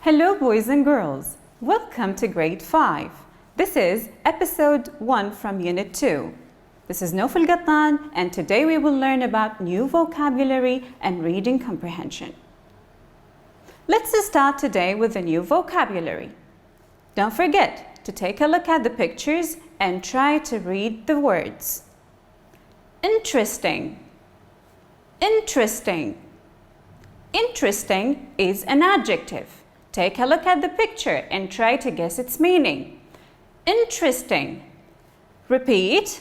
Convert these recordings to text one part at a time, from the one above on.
Hello boys and girls, welcome to grade 5. This is episode 1 from Unit 2. This is Nofal Gattan and today we will learn about new vocabulary and reading comprehension. Let's start today with the new vocabulary. Don't forget to take a look at the pictures and try to read the words. Interesting. Interesting. Interesting is an adjective. Take a look at the picture and try to guess its meaning. Interesting. Repeat.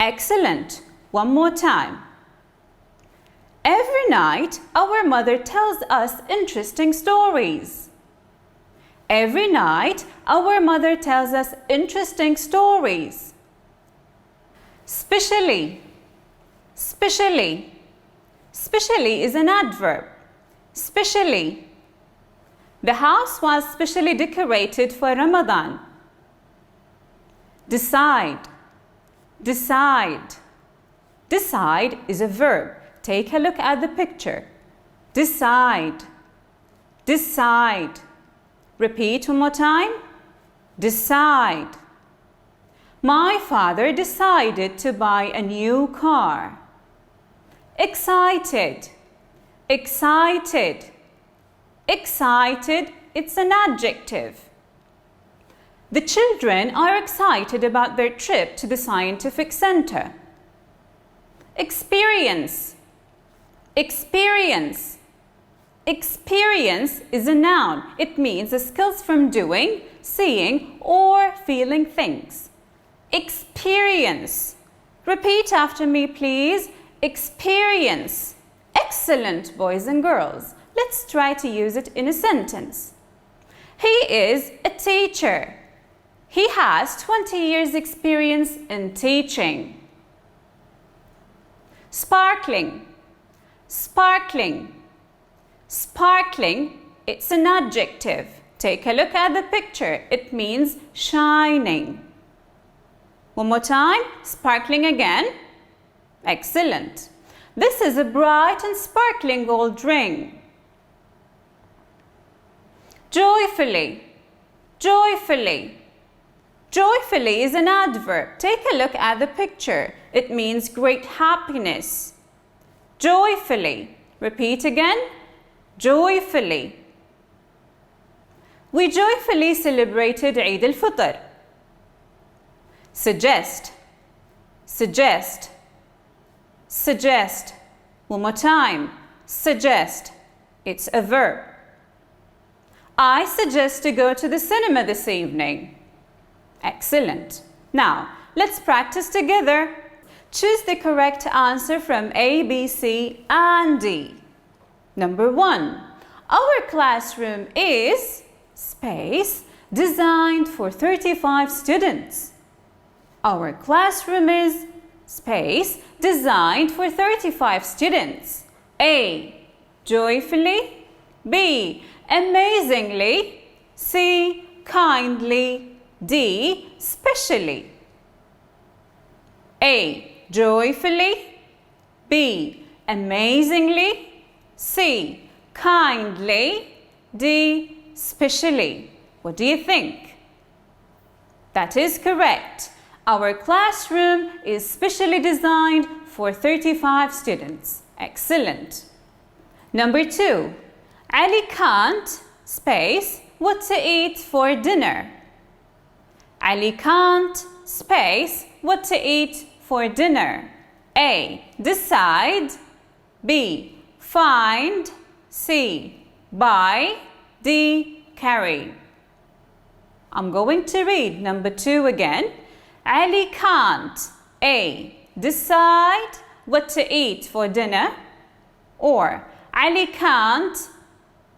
Excellent. One more time. Every night, our mother tells us interesting stories. Every night, our mother tells us interesting stories. Specially. Specially. Specially is an adverb. Specially. The house was specially decorated for Ramadan. Decide. Decide. Decide is a verb. Take a look at the picture. Decide. Decide. Repeat one more time. Decide. My father decided to buy a new car. Excited. Excited. Excited, it's an adjective. The children are excited about their trip to the scientific center. Experience. Experience. Experience is a noun. It means the skills from doing, seeing, or feeling things. Experience. Repeat after me, please. Experience. Excellent, boys and girls. Let's try to use it in a sentence. He is a teacher. He has 20 years experience in teaching. Sparkling. Sparkling. Sparkling, it's an adjective. Take a look at the picture. It means shining. One more time. Sparkling again. Excellent. This is a bright and sparkling gold ring. Joyfully. Joyfully. Joyfully is an adverb. Take a look at the picture. It means great happiness. Joyfully. Repeat again. Joyfully. We joyfully celebrated Eid al-Fitr. Suggest. Suggest. Suggest. One more time. Suggest. It's a verb. I suggest to go to the cinema this evening. Excellent. Now, let's practice together. Choose the correct answer from A, B, C, and D. Number 1. Our classroom is space designed for 35 students. Our classroom is space designed for 35 students. A. Joyfully. B. Amazingly. C. Kindly. D. Specially. A. Joyfully. B. Amazingly. C. Kindly. D. Specially. What do you think? That is correct. Our classroom is specially designed for 35 students. Excellent. Number 2. Ali can't, space, what to eat for dinner. Ali can't, space, what to eat for dinner. A. Decide. B. Find. C. Buy. D. Carry. I'm going to read number 2 again. Ali can't. A. Decide what to eat for dinner. Or Ali can't.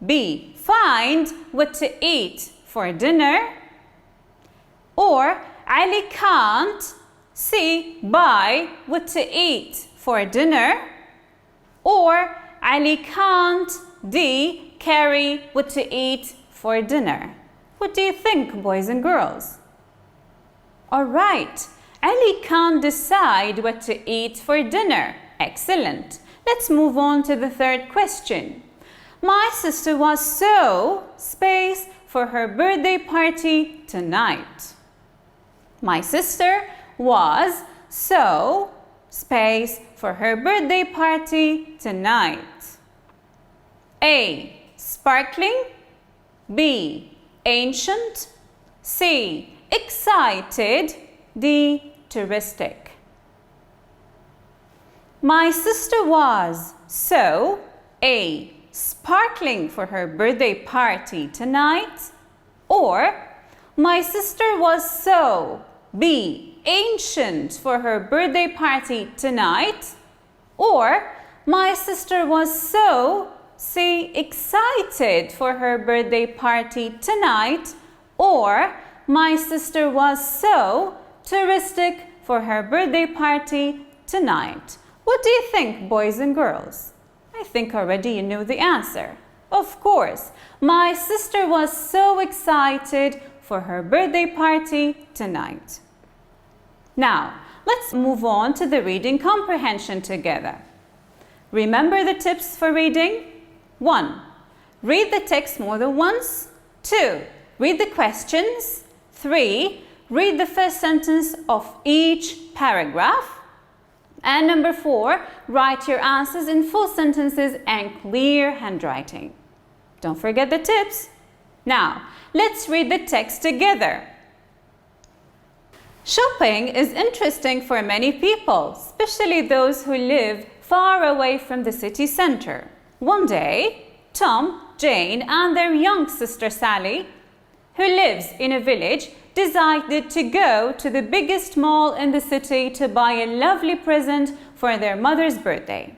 B. Find what to eat for dinner. Or Ali can't. C. Buy what to eat for dinner. Or Ali can't. D. Carry what to eat for dinner. What do you think, boys and girls? All right. Ali can't decide what to eat for dinner. Excellent. Let's move on to the third question. My sister was so space for her birthday party tonight. My sister was so space for her birthday party tonight. A. Sparkling. B. Ancient. C. Excited. D. Touristic. My sister was so A. Sparkling for her birthday party tonight, or my sister was so B. Ancient for her birthday party tonight, or my sister was so C. Excited for her birthday party tonight, or my sister was so touristic for her birthday party tonight. What do you think, boys and girls? I think already you know the answer. Of course, my sister was so excited for her birthday party tonight. Now, let's move on to the reading comprehension together. Remember the tips for reading? 1. Read the text more than once. 2. Read the questions. 3. Read the first sentence of each paragraph. And number 4, write your answers in full sentences and clear handwriting. Don't forget the tips. Now, let's read the text together. Shopping is interesting for many people, especially those who live far away from the city center. One day, Tom, Jane, and their young sister Sally, who lives in a village, decided to go to the biggest mall in the city to buy a lovely present for their mother's birthday.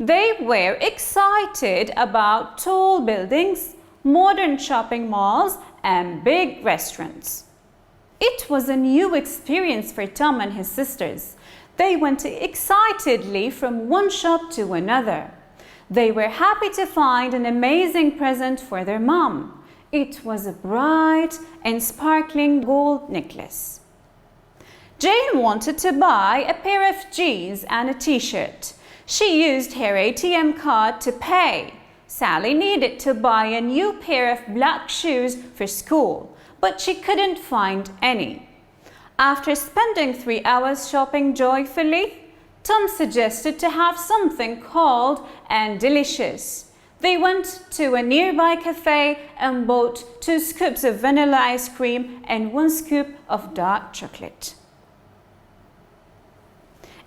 They were excited about tall buildings, modern shopping malls, and big restaurants. It was a new experience for Tom and his sisters. They went excitedly from one shop to another. They were happy to find an amazing present for their mom. It was a bright and sparkling gold necklace. Jane wanted to buy a pair of jeans and a t-shirt. She used her ATM card to pay. Sally needed to buy a new pair of black shoes for school, but she couldn't find any. After spending 3 hours shopping joyfully, Tom suggested to have something cold and delicious. They went to a nearby cafe and bought 2 scoops of vanilla ice cream and 1 scoop of dark chocolate.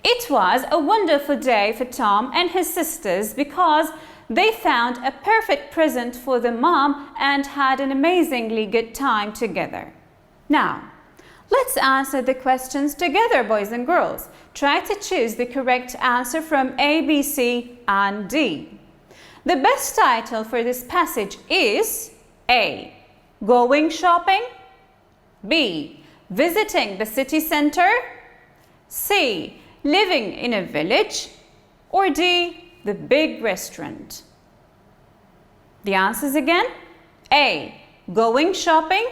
It was a wonderful day for Tom and his sisters because they found a perfect present for the mom and had an amazingly good time together. Now, let's answer the questions together, boys and girls. Try to choose the correct answer from A, B, C, and D. The best title for this passage is A. Going shopping. B. Visiting the city center. C. Living in a village. Or D. The big restaurant. The answers again. A. Going shopping.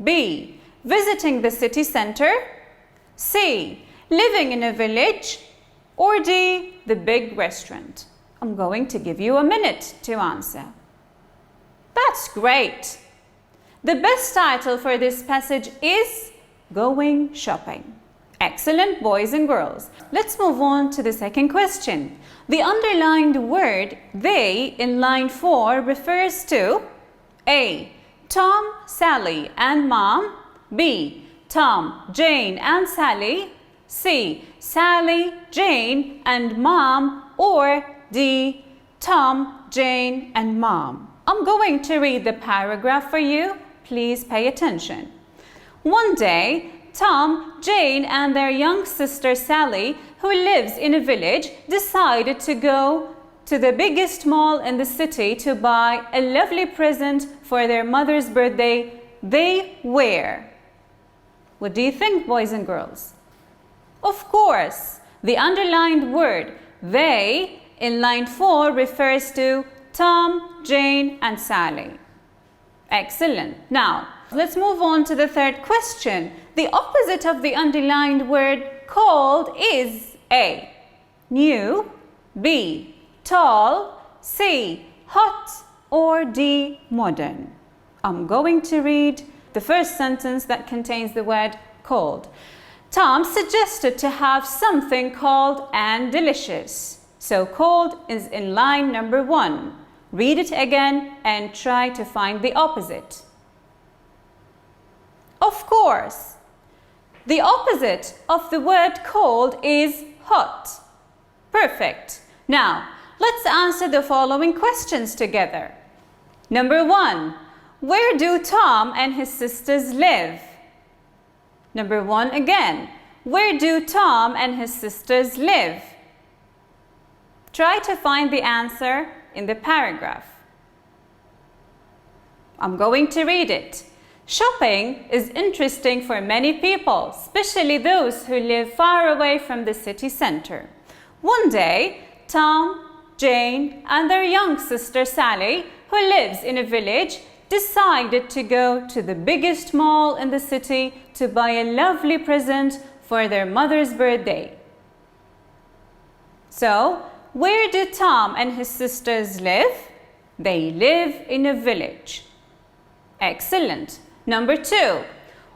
B. Visiting the city center. C. Living in a village. Or D. The big restaurant. I'm going to give you a minute to answer. That's great! The best title for this passage is Going Shopping. Excellent, boys and girls. Let's move on to the second question. The underlined word they in line 4 refers to A. Tom, Sally, and Mom. B. Tom, Jane, and Sally. C. Sally, Jane, and Mom. Or D. Tom, Jane, and Mom. I'm going to read the paragraph for you. Please pay attention. One day, Tom, Jane, and their young sister Sally, who lives in a village, decided to go to the biggest mall in the city to buy a lovely present for their mother's birthday. They were. What do you think, boys and girls? Of course, the underlined word they in line 4 refers to Tom, Jane, and Sally. Excellent. Now, let's move on to the third question. The opposite of the underlined word cold is A. New. B. Tall. C. hot or D, modern? I'm going to read the first sentence that contains the word cold. Tom suggested to have something cold and delicious. So cold is in line number 1. Read it again and try to find the opposite. Of course, the opposite of the word cold is hot. Perfect. Now, let's answer the following questions together. Number 1. Where do Tom and his sisters live? Number 1 again. Where do Tom and his sisters live? Try to find the answer in the paragraph. I'm going to read it. Shopping is interesting for many people, especially those who live far away from the city center. One day, Tom, Jane, and their young sister Sally, who lives in a village, decided to go to the biggest mall in the city to buy a lovely present for their mother's birthday. So, where do Tom and his sisters live? They live in a village. Excellent. Number 2.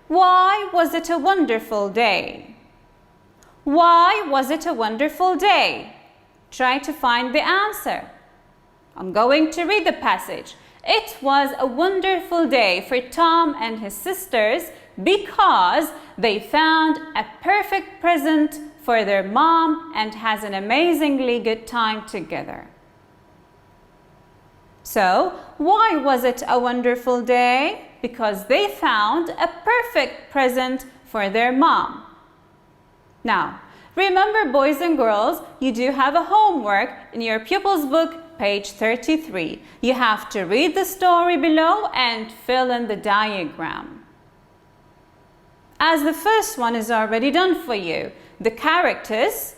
Why was it a wonderful day? Why was it a wonderful day? Try to find the answer. I'm going to read the passage. It was a wonderful day for Tom and his sisters because they found a perfect present for their mom and has an amazingly good time together. So, why was it a wonderful day? Because they found a perfect present for their mom. Now, remember, boys and girls, you do have a homework in your pupils' book, page 33. You have to read the story below and fill in the diagram. As the first one is already done for you, the characters,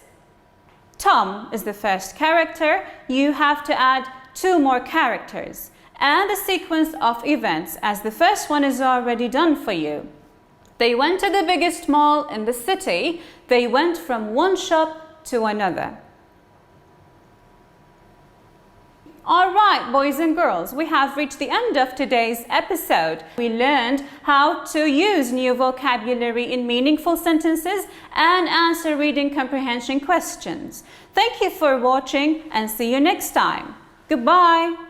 Tom is the first character, you have to add 2 more characters, and the sequence of events, as the first one is already done for you. They went to the biggest mall in the city. They went from one shop to another. All right, boys and girls, we have reached the end of today's episode. We learned how to use new vocabulary in meaningful sentences and answer reading comprehension questions. Thank you for watching and see you next time. Goodbye.